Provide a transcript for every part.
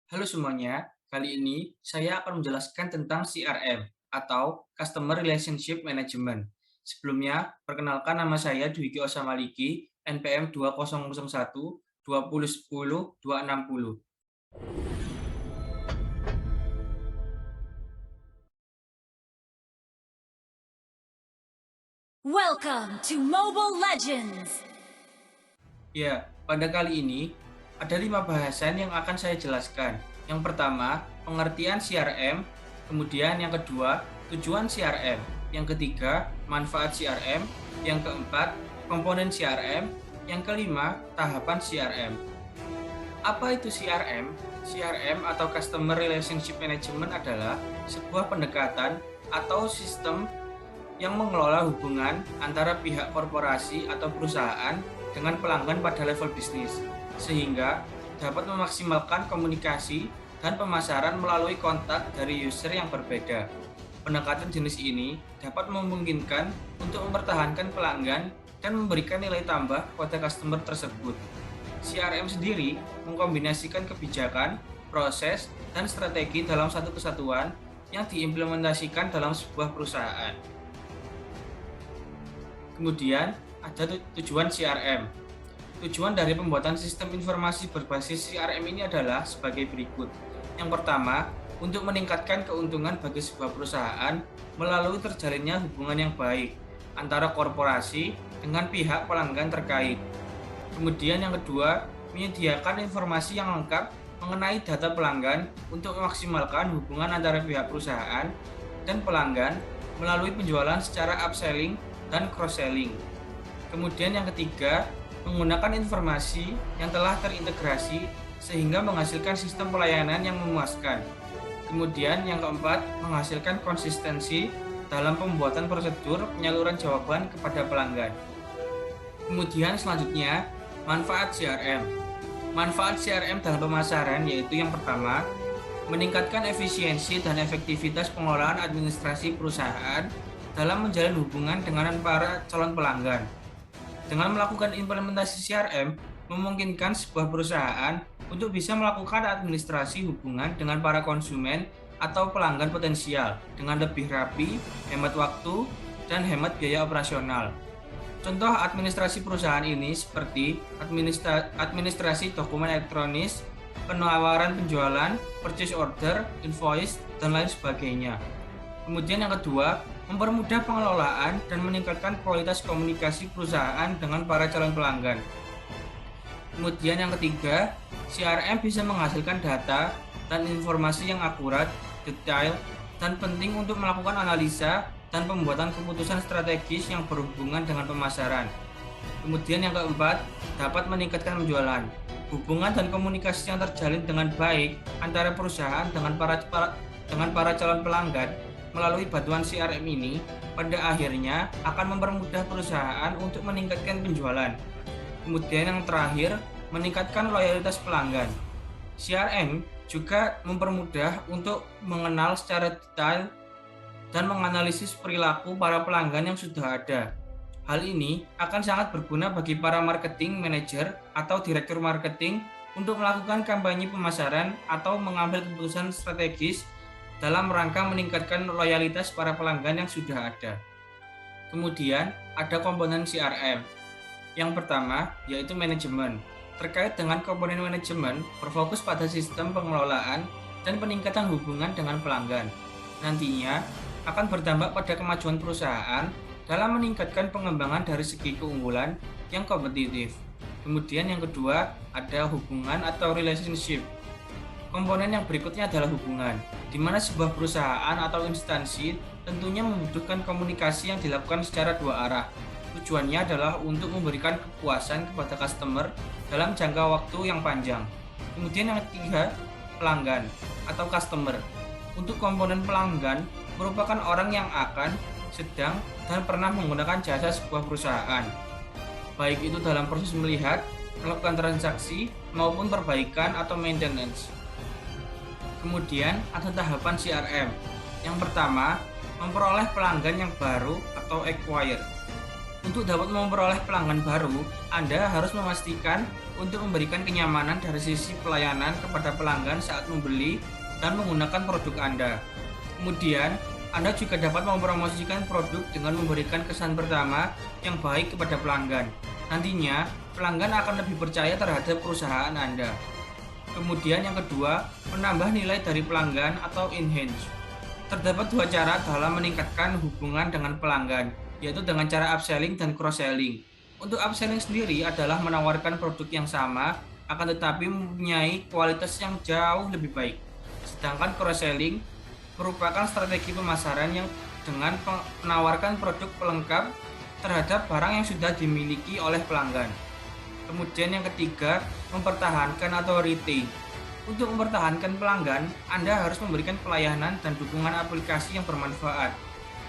Halo semuanya, kali ini saya akan menjelaskan tentang CRM atau Customer Relationship Management. Sebelumnya, perkenalkan nama saya Dwiki Osamaliki, NPM 2001 2010 260. Welcome to Mobile Legends! Ya, pada kali ini ada 5 bahasan yang akan saya jelaskan. Yang pertama, pengertian CRM, kemudian yang kedua, tujuan CRM, yang ketiga, manfaat CRM, yang keempat, komponen CRM, yang kelima, tahapan CRM. Apa itu CRM? CRM atau Customer Relationship Management adalah sebuah pendekatan atau sistem yang mengelola hubungan antara pihak korporasi atau perusahaan dengan pelanggan pada level bisnis, sehingga dapat memaksimalkan komunikasi dan pemasaran melalui kontak dari user yang berbeda. Pendekatan jenis ini dapat memungkinkan untuk mempertahankan pelanggan dan memberikan nilai tambah kepada customer tersebut. CRM sendiri mengkombinasikan kebijakan, proses, dan strategi dalam satu kesatuan yang diimplementasikan dalam sebuah perusahaan. Kemudian ada tujuan CRM. Tujuan dari pembuatan sistem informasi berbasis CRM ini adalah sebagai berikut. Yang pertama, untuk meningkatkan keuntungan bagi sebuah perusahaan melalui terjalinnya hubungan yang baik antara korporasi dengan pihak pelanggan terkait. Kemudian yang kedua, menyediakan informasi yang lengkap mengenai data pelanggan untuk memaksimalkan hubungan antara pihak perusahaan dan pelanggan melalui penjualan secara upselling dan cross-selling. Kemudian yang ketiga, menggunakan informasi yang telah terintegrasi sehingga menghasilkan sistem pelayanan yang memuaskan. Kemudian yang keempat, menghasilkan konsistensi dalam pembuatan prosedur penyaluran jawaban kepada pelanggan. Kemudian selanjutnya, manfaat CRM. Manfaat CRM dalam pemasaran yaitu yang pertama, meningkatkan efisiensi dan efektivitas pengelolaan administrasi perusahaan dalam menjalin hubungan dengan para calon pelanggan. Dengan melakukan implementasi CRM, memungkinkan sebuah perusahaan untuk bisa melakukan administrasi hubungan dengan para konsumen atau pelanggan potensial dengan lebih rapi, hemat waktu, dan hemat biaya operasional. Contoh administrasi perusahaan ini seperti administrasi dokumen elektronis, penawaran penjualan, purchase order, invoice, dan lain sebagainya. Kemudian yang kedua, mempermudah pengelolaan dan meningkatkan kualitas komunikasi perusahaan dengan para calon pelanggan. Kemudian yang ketiga, CRM bisa menghasilkan data dan informasi yang akurat, detail, dan penting untuk melakukan analisa dan pembuatan keputusan strategis yang berhubungan dengan pemasaran. Kemudian yang keempat, dapat meningkatkan penjualan. Hubungan dan komunikasi yang terjalin dengan baik antara perusahaan dengan para calon pelanggan melalui bantuan CRM ini pada akhirnya akan mempermudah perusahaan untuk meningkatkan penjualan. Kemudian yang terakhir, meningkatkan loyalitas pelanggan. CRM juga mempermudah untuk mengenal secara detail dan menganalisis perilaku para pelanggan yang sudah ada. Hal ini akan sangat berguna bagi para marketing manager atau direktur marketing untuk melakukan kampanye pemasaran atau mengambil keputusan strategis dalam rangka meningkatkan loyalitas para pelanggan yang sudah ada. Kemudian ada komponen CRM. Yang pertama yaitu manajemen. Terkait dengan komponen manajemen, berfokus pada sistem pengelolaan dan peningkatan hubungan dengan pelanggan. Nantinya akan berdampak pada kemajuan perusahaan dalam meningkatkan pengembangan dari segi keunggulan yang kompetitif. Kemudian yang kedua ada hubungan atau relationship. Komponen yang berikutnya adalah hubungan, di mana sebuah perusahaan atau instansi tentunya membutuhkan komunikasi yang dilakukan secara dua arah. Tujuannya adalah untuk memberikan kepuasan kepada customer dalam jangka waktu yang panjang. Kemudian yang ketiga, pelanggan atau customer. Untuk komponen pelanggan merupakan orang yang akan, sedang, dan pernah menggunakan jasa sebuah perusahaan. Baik itu dalam proses melihat, melakukan transaksi, maupun perbaikan atau maintenance. Kemudian ada tahapan CRM. Yang pertama, memperoleh pelanggan yang baru atau acquire. Untuk dapat memperoleh pelanggan baru, Anda harus memastikan untuk memberikan kenyamanan dari sisi pelayanan kepada pelanggan saat membeli dan menggunakan produk Anda. Kemudian, Anda juga dapat mempromosikan produk dengan memberikan kesan pertama yang baik kepada pelanggan. Nantinya, pelanggan akan lebih percaya terhadap perusahaan Anda. Kemudian yang kedua, menambah nilai dari pelanggan atau enhance. Terdapat dua cara dalam meningkatkan hubungan dengan pelanggan, yaitu dengan cara upselling dan cross-selling. Untuk upselling sendiri adalah menawarkan produk yang sama, akan tetapi mempunyai kualitas yang jauh lebih baik. Sedangkan cross-selling merupakan strategi pemasaran yang dengan menawarkan produk pelengkap terhadap barang yang sudah dimiliki oleh pelanggan. Kemudian yang ketiga, mempertahankan atau retain. Untuk mempertahankan pelanggan, Anda harus memberikan pelayanan dan dukungan aplikasi yang bermanfaat,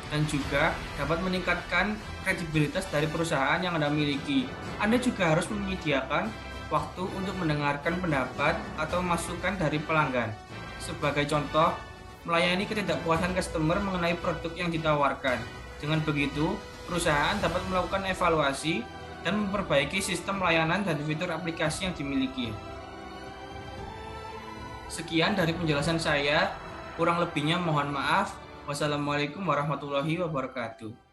dan juga dapat meningkatkan kredibilitas dari perusahaan yang Anda miliki. Anda juga harus menyediakan waktu untuk mendengarkan pendapat atau masukan dari pelanggan. Sebagai contoh, melayani ketidakpuasan customer mengenai produk yang ditawarkan. Dengan begitu, perusahaan dapat melakukan evaluasi dan memperbaiki sistem layanan dan fitur aplikasi yang dimiliki. Sekian dari penjelasan saya, kurang lebihnya mohon maaf. Wassalamualaikum warahmatullahi wabarakatuh.